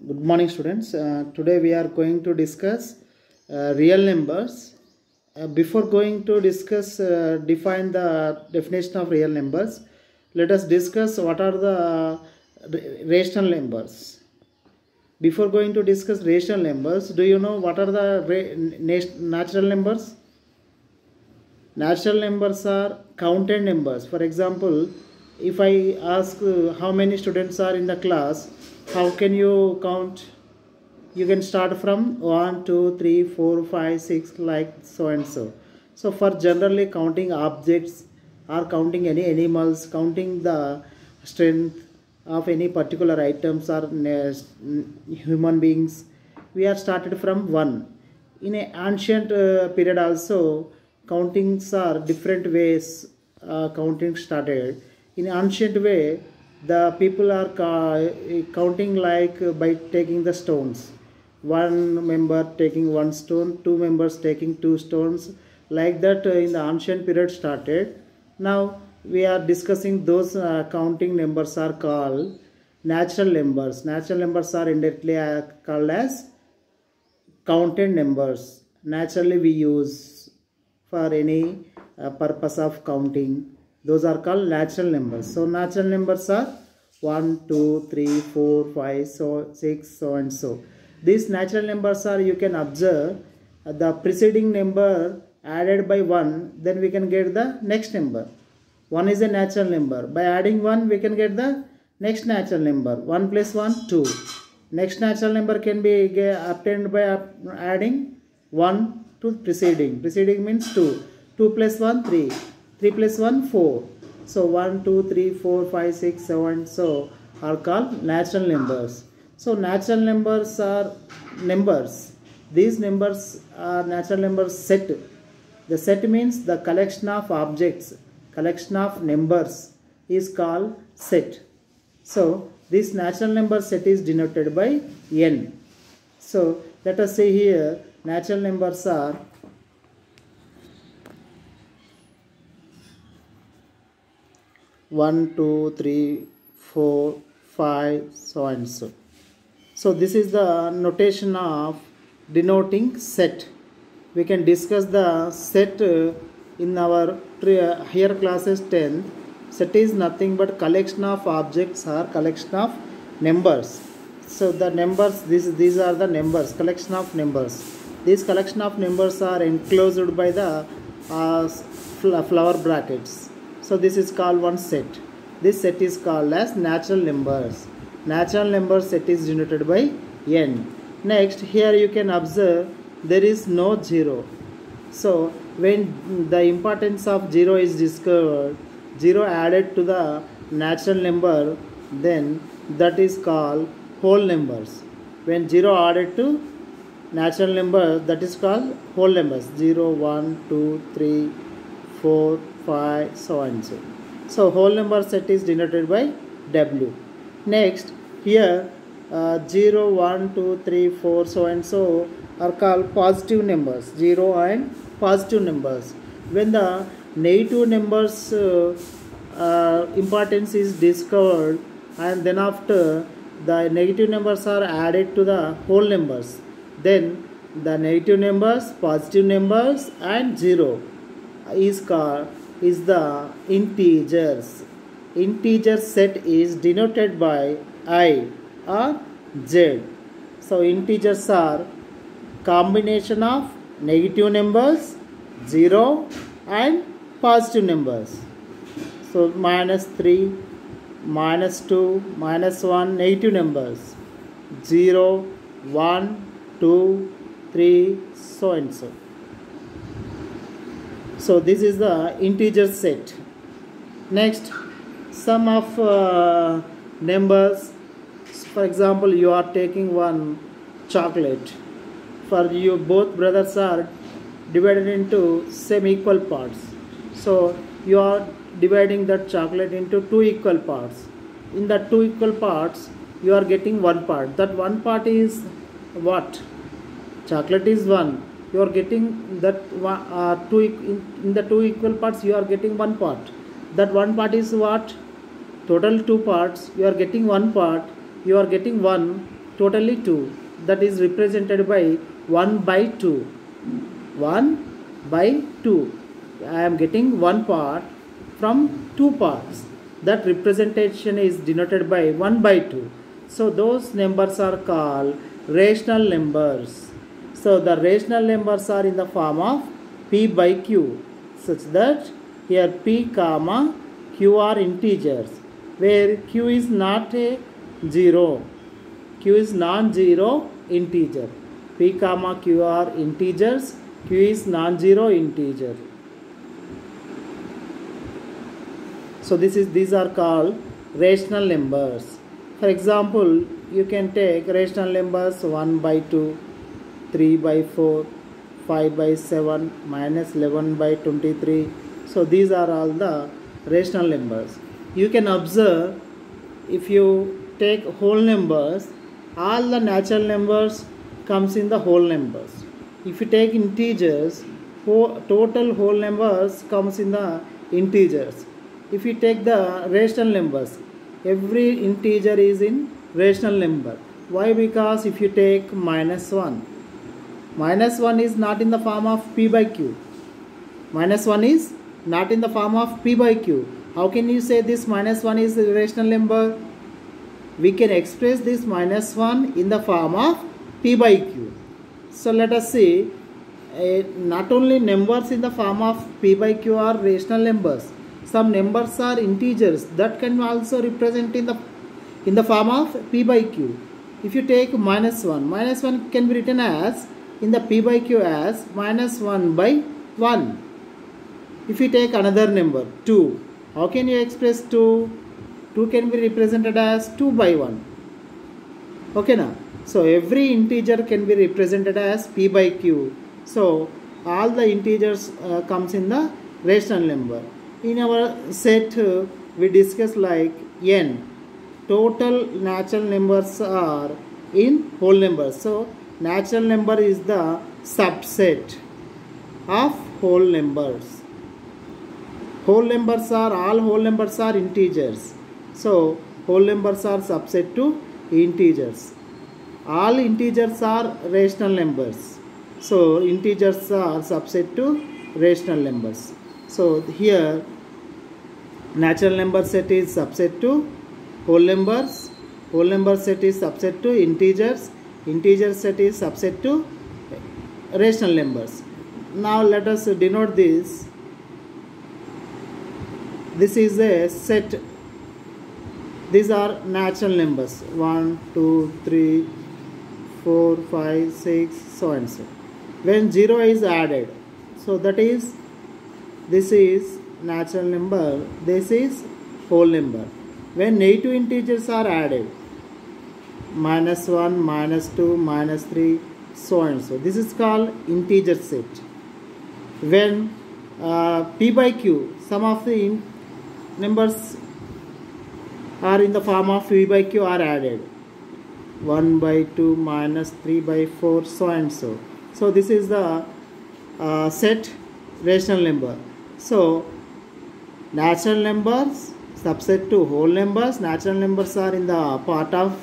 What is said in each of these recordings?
Good morning, students. Today we are going to discuss real numbers. Before going to discuss, define the definition of real numbers, let us discuss what are the rational numbers. Before going to discuss rational numbers, do you know what are the natural numbers? Natural numbers are counted numbers. For example, if I ask how many students are in the class, how can you count? You can start from 1, 2, 3, 4, 5, 6, like so and so. So for generally counting objects or counting any animals, counting the strength of any particular items or human beings, we are started from 1. In an ancient period also, countings are different ways counting started. In ancient way, the people are counting like by taking the stones. One member taking one stone, two members taking two stones, like that in the ancient period started. Now we are discussing those counting numbers are called natural numbers. Natural numbers are indirectly called as counted numbers. Naturally we use for any purpose of counting. Those are called natural numbers. So natural numbers are 1, 2, 3, 4, 5, so 6, so and so. These natural numbers are, you can observe the preceding number added by 1, then we can get the next number. 1 is a natural number. By adding 1, we can get the next natural number. 1 plus 1, 2. Next natural number can be obtained by adding 1 to preceding. Preceding means 2. 2 plus 1, 3. 3 plus 1, 4. So 1, 2, 3, 4, 5, 6, 7, so are called natural numbers. So natural numbers are numbers. These numbers are natural numbers set. The set means the collection of objects, collection of numbers is called set. So this natural number set is denoted by n. So let us say here natural numbers are 1, 2, 3, 4, 5, so and so. So this is the notation of denoting set. We can discuss the set in our higher classes 10. Set is nothing but collection of objects or collection of numbers. So the numbers, these are the numbers, collection of numbers. These collection of numbers are enclosed by the flower brackets. So this is called one set. This set is called as natural numbers. Natural number set is denoted by n. Next, here you can observe there is no 0. So when the importance of 0 is discovered, 0 added to the natural number, then that is called whole numbers. When 0 added to natural number, that is called whole numbers. 0, 1, 2, 3, 4, 5, so and so. So whole number set is denoted by W. Next, here 0, 1, 2, 3, 4, so and so are called positive numbers. 0 and positive numbers. When the negative numbers importance is discovered, and then after the negative numbers are added to the whole numbers, then the negative numbers, positive numbers and 0 is the integers. Integer set is denoted by I or Z. So integers are combination of negative numbers, 0 and positive numbers. So minus 3, minus 2, minus 1, negative numbers, 0, 1, 2, 3, so and so. So this is the integer set. Next, sum of numbers. For example, you are taking one chocolate. For you, both brothers are divided into same equal parts. So you are dividing that chocolate into 2 equal parts. In the 2 equal parts, you are getting one part. That one part is what? Chocolate is 1. You are getting that in the 2 equal parts, you are getting one part. That one part is what? Total 2 parts, you are getting one part, you are getting 1 totally 2. That is represented by 1 by 2. 1 by 2. I am getting one part from two parts. That representation is denoted by 1 by 2. So those numbers are called rational numbers. So the rational numbers are in the form of p by q, such that here p comma q are integers, where q is not a 0. Q is non-zero integer. P comma q are integers. Q is non-zero integer. So these are called rational numbers. For example, you can take rational numbers 1 by 2, 3 by 4, 5 by 7, minus 11 by 23. So these are all the rational numbers. You can observe, if you take whole numbers, all the natural numbers comes in the whole numbers. If you take integers, total whole numbers comes in the integers. If you take the rational numbers, every integer is in rational number. Why? Because if you take minus 1 is not in the form of p by q. Minus 1 is not in the form of p by q. How can you say this minus 1 is a rational number? We can express this minus 1 in the form of p by q. So let us see, not only numbers in the form of p by q are rational numbers. Some numbers are integers that can also represent in the form of p by q. If you take minus 1 can be written as in the p by q as minus 1 by 1. If you take another number 2, how can you express 2? 2 can be represented as 2 by 1. Okay now. So every integer can be represented as p by q. So all the integers comes in the rational number. In our set we discuss like n. Total natural numbers are in whole numbers. So natural number is the subset of whole numbers. All whole numbers are integers. So whole numbers are subset to integers. All integers are rational numbers. So integers are subset to rational numbers. So here natural number set is subset to whole numbers. Whole number set is subset to integers. Integer set is subset to rational numbers. Now let us denote this. This is a set. These are natural numbers 1, 2, 3, 4, 5, 6, so and so. When 0 is added, so that is, this is natural number, this is whole number. When negative integers are added, minus 1, minus 2, minus 3, so and so, this is called integer set. When p by q, some of the numbers are in the form of p by q are added, 1 by 2, minus 3 by 4, so and so. So this is the set rational number. So natural numbers subset to whole numbers. Natural numbers are in the part of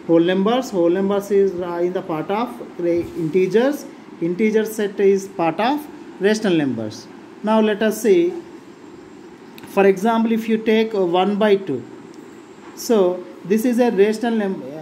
whole numbers. Whole numbers is in the part of integers. Integer set is part of rational numbers. Now let us see. For example, if you take 1 by 2. So this is a rational number.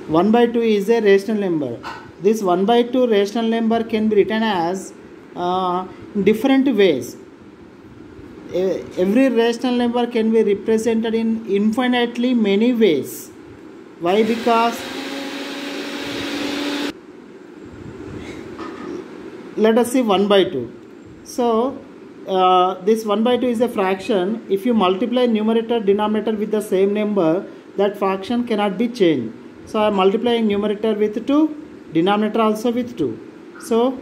1 by 2 is a rational number. This 1 by 2 rational number can be written as different ways. Every rational number can be represented in infinitely many ways. Why? Because let us see 1 by 2. So this 1 by 2 is a fraction. If you multiply numerator denominator with the same number, that fraction cannot be changed. So I am multiplying numerator with 2, denominator also with 2. So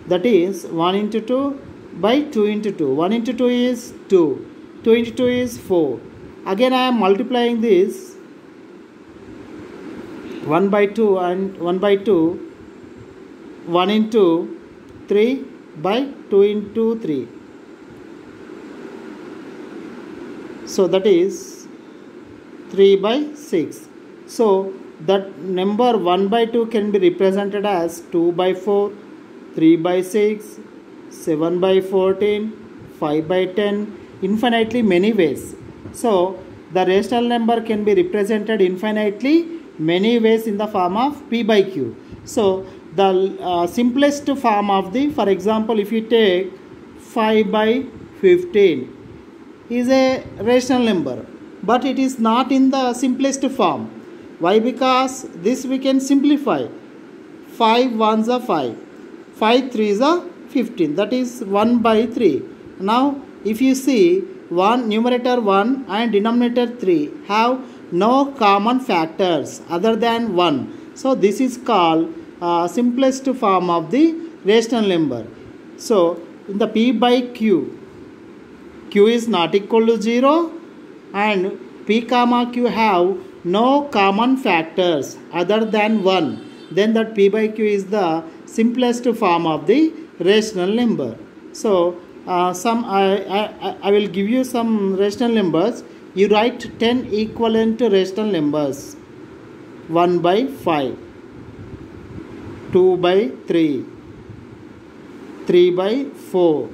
that is 1 into 2 by 2 into 2. 1 into 2 is 2. 2 into 2 is 4. Again I am multiplying this 1 by 2 and 1 by 2. 1 into 3 by 2 into 3. So that is 3 by 6. So that number 1 by 2 can be represented as 2 by 4, 3 by 6, 7 by 14, 5 by 10, infinitely many ways. So the rational number can be represented infinitely many ways in the form of P by Q. So the simplest form of the, for example, if you take 5 by 15 is a rational number, but it is not in the simplest form. Why? Because this we can simplify. 5 ones are 5, 5 threes are 15, that is 1 by 3. Now if you see, one numerator 1 and denominator 3 have no common factors other than 1. So this is called simplest form of the rational number. So in the P by Q, Q is not equal to 0 and P comma Q have no common factors other than 1. Then that P by Q is the simplest form of the rational number. So I will give you some rational numbers. You write 10 equivalent rational numbers. 1 by 5, 2 by 3, 3 by 4,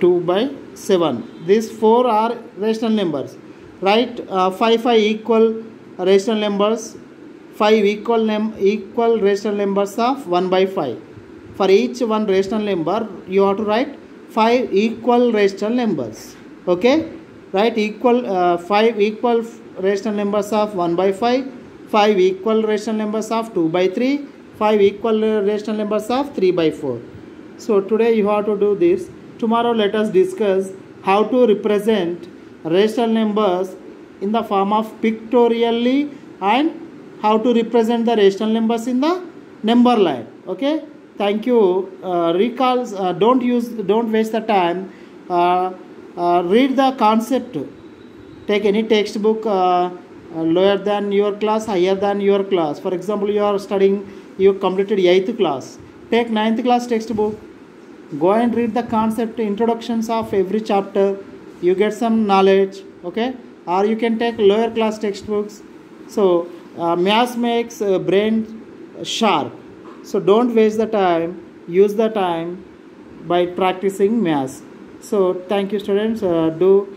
2 by 7. These 4 are rational numbers. Write 5 equal rational numbers. 5 equal rational numbers of 1 by 5. For each one rational number, you have to write 5 equal rational numbers. Okay? Write 5 equal rational numbers of 1 by 5, 5 equal rational numbers of 2 by 3, 5 equal rational numbers of 3 by 4. So today you have to do this. Tomorrow let us discuss how to represent rational numbers in the form of pictorially and how to represent the rational numbers in the number line. Okay? Thank you. Don't waste the time. Read the concept. Take any textbook lower than your class, higher than your class. For example, you are studying, you completed 8th class. Take 9th class textbook. Go and read the concept, introductions of every chapter. You get some knowledge. Okay? Or you can take lower class textbooks. So maths makes brain sharp. So don't waste the time, use the time by practicing maths. So thank you students, do